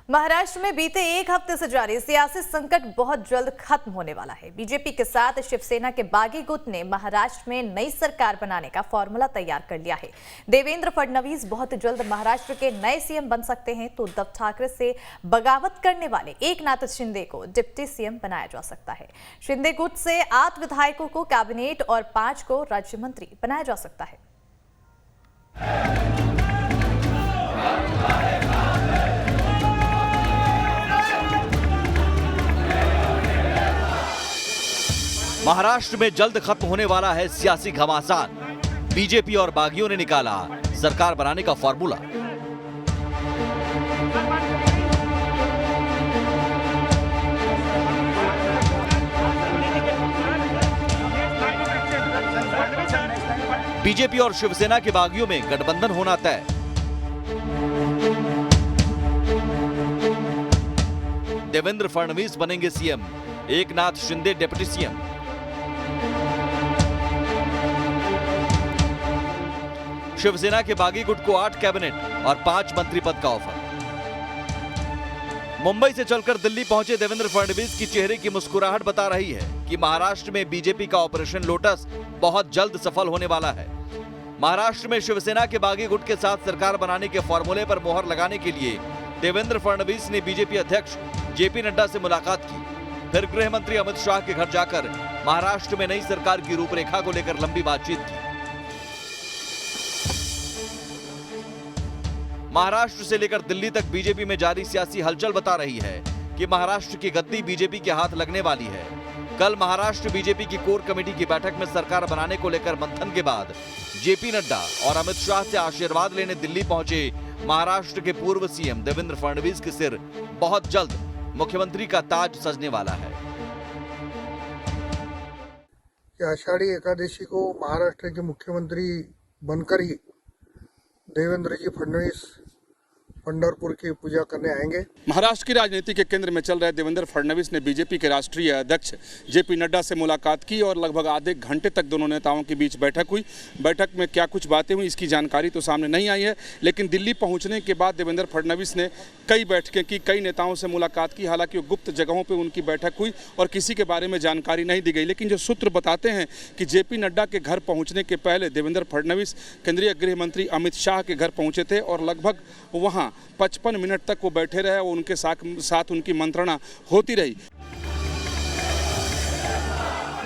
महाराष्ट्र में बीते एक हफ्ते से जारी सियासी संकट बहुत जल्द खत्म होने वाला है। बीजेपी के साथ शिवसेना के बागी गुट ने महाराष्ट्र में नई सरकार बनाने का फॉर्मूला तैयार कर लिया है। देवेंद्र फडणवीस बहुत जल्द महाराष्ट्र के नए सीएम बन सकते हैं तो उद्धव ठाकरे से बगावत करने वाले एकनाथ शिंदे को डिप्टी सीएम बनाया जा सकता है। शिंदे गुट से 8 विधायकों को कैबिनेट और 5 को राज्य मंत्री बनाया जा सकता है। महाराष्ट्र में जल्द खत्म होने वाला है सियासी घमासान। बीजेपी और बागियों ने निकाला सरकार बनाने का फॉर्मूला। बीजेपी और शिवसेना के बागियों में गठबंधन होना तय। देवेंद्र फडणवीस बनेंगे CM, Eknath Shinde deputy CM. Shivsena के बागी गुट को 8 कैबिनेट और 5 मंत्री पद का ऑफर। मुंबई से चलकर दिल्ली पहुंचे देवेंद्र फडणवीस की चेहरे की मुस्कुराहट बता रही है कि महाराष्ट्र में बीजेपी का ऑपरेशन लोटस बहुत जल्द सफल होने वाला है। महाराष्ट्र में शिवसेना के बागी गुट के साथ सरकार बनाने के फॉर्मूले पर मोहर लगाने के लिए देवेंद्र फडणवीस ने बीजेपी अध्यक्ष जेपी नड्डा से मुलाकात की। फिर गृह मंत्री अमित शाह के घर जाकर महाराष्ट्र में नई सरकार की रूपरेखा को लेकर लंबी बातचीत की। महाराष्ट्र से लेकर दिल्ली तक बीजेपी में जारी सियासी हलचल बता रही है कि महाराष्ट्र की गद्दी बीजेपी के हाथ लगने वाली है। कल महाराष्ट्र बीजेपी की कोर कमेटी की बैठक में सरकार बनाने को लेकर मंथन के बाद जेपी नड्डा और अमित शाह से आशीर्वाद लेने दिल्ली पहुंचे महाराष्ट्र के पूर्व सीएम देवेंद्र फडणवीस के सिर बहुत जल्द मुख्यमंत्री का ताज सजने वाला है। आषाढ़ी एकादशी को महाराष्ट्र के मुख्यमंत्री बनकर ही देवेंद्र जी फडणवीस पंढरपुर की पूजा करने आएंगे। महाराष्ट्र की राजनीति के केंद्र में चल रहे देवेंद्र फडणवीस ने बीजेपी के राष्ट्रीय अध्यक्ष जेपी नड्डा से मुलाकात की और लगभग आधे घंटे तक दोनों नेताओं के बीच बैठक हुई। बैठक में क्या कुछ बातें हुई इसकी जानकारी तो सामने नहीं आई है, लेकिन दिल्ली पहुंचने के बाद देवेंद्र फडणवीस ने कई बैठकें की, कई नेताओं से मुलाकात की। हालांकि वो गुप्त जगहों पर उनकी बैठक हुई और किसी के बारे में जानकारी नहीं दी गई, लेकिन जो सूत्र बताते हैं कि जेपी नड्डा के घर पहुँचने के पहले देवेंद्र फडणवीस केंद्रीय गृह मंत्री अमित शाह के घर पहुँचे थे और लगभग वहाँ 55 मिनट तक वो बैठे रहे और उनके साथ उनकी मंत्रणा होती रही।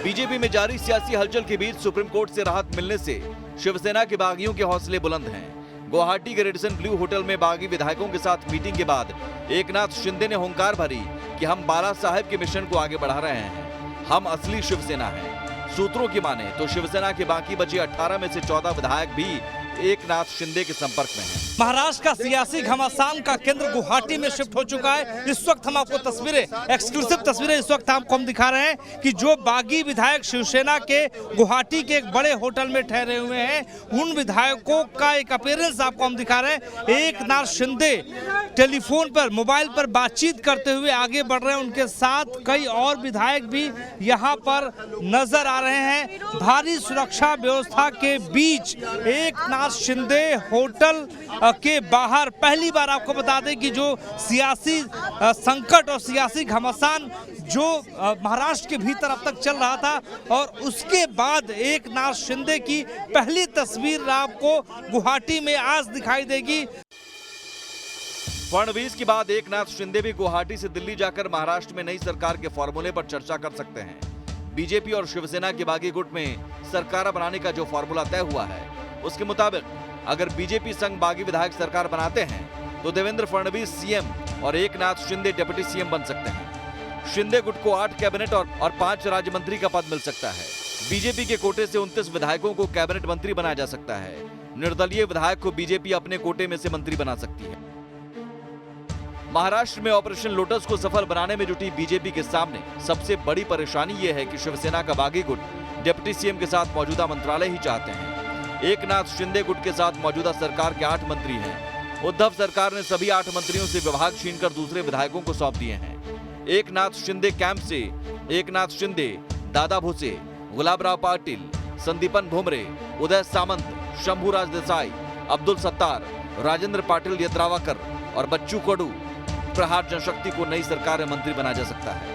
बीजेपी में जारी सियासी हलचल के बीच सुप्रीम कोर्ट से राहत मिलने से शिवसेना के बागियों के हौसले बुलंद हैं। गुवाहाटी के रेडिसन ब्लू होटल में बागी विधायकों के साथ मीटिंग के बाद एकनाथ शिंदे ने हुंकार भरी कि हम बाला साहेब के मिशन को आगे बढ़ा रहे हैं, हम असली शिवसेना हैं। सूत्रों की माने तो शिवसेना के बाकी बचे 18 में से 14 विधायक भी एकनाथ शिंदे के संपर्क में हैं। महाराष्ट्र का सियासी घमासान का केंद्र गुवाहाटी में शिफ्ट हो चुका है। इस वक्त हम आपको एक्सक्लूसिव तस्वीरें इस वक्त आपको हम दिखा रहे हैं कि जो बागी विधायक शिवसेना के गुवाहाटी के एक बड़े होटल में ठहरे हुए हैं, उन विधायकों का एक अपीयरेंस आपको हम दिखा रहे हैं। एकनाथ शिंदे टेलीफोन पर, मोबाइल पर बातचीत करते हुए आगे बढ़ रहे हैं। उनके साथ कई और विधायक भी यहाँ पर नजर आ रहे हैं। भारी सुरक्षा व्यवस्था के बीच एकनाथ शिंदे होटल के बाहर, पहली बार आपको बता दें कि जो सियासी संकट और सियासी घमासान जो महाराष्ट्र के भीतर अब तक चल रहा था, और उसके बाद एकनाथ शिंदे की पहली तस्वीर आपको गुवाहाटी में आज दिखाई देगी। फडणवीस के बाद एकनाथ शिंदे भी गुवाहाटी से दिल्ली जाकर महाराष्ट्र में नई सरकार के फॉर्मूले पर चर्चा कर सकते हैं। बीजेपी और शिवसेना के बागी गुट में सरकार बनाने का जो फॉर्मूला तय हुआ है, उसके मुताबिक अगर बीजेपी संग बागी विधायक सरकार बनाते हैं तो देवेंद्र फडणवीस सीएम और एकनाथ शिंदे डिप्टी सीएम बन सकते हैं। शिंदे गुट को 8 कैबिनेट और 5 राज्य मंत्री का पद मिल सकता है। बीजेपी के कोटे से 29 विधायकों को कैबिनेट मंत्री बनाया जा सकता है। निर्दलीय विधायक को बीजेपी अपने कोटे में से मंत्री बना सकती है। महाराष्ट्र में ऑपरेशन लोटस को सफल बनाने में जुटी बीजेपी के सामने सबसे बड़ी परेशानी यह है कि शिवसेना का बागी गुट डिप्टी सीएम के साथ मौजूदा मंत्रालय ही चाहते हैं। एकनाथ शिंदे गुट के साथ मौजूदा सरकार के 8 मंत्री हैं। उद्धव सरकार ने सभी 8 मंत्रियों से विभाग छीनकर दूसरे विधायकों को सौंप दिए हैं। एकनाथ शिंदे कैंप से एकनाथ शिंदे, दादा भुसे, गुलाबराव पाटिल, संदीपन भुमरे, उदय सामंत, शंभूराज देसाई, अब्दुल सत्तार, राजेंद्र पाटिल यद्रावाकर और बच्चू कडू प्रहार जनशक्ति को नई सरकार में मंत्री बनाया जा सकता है।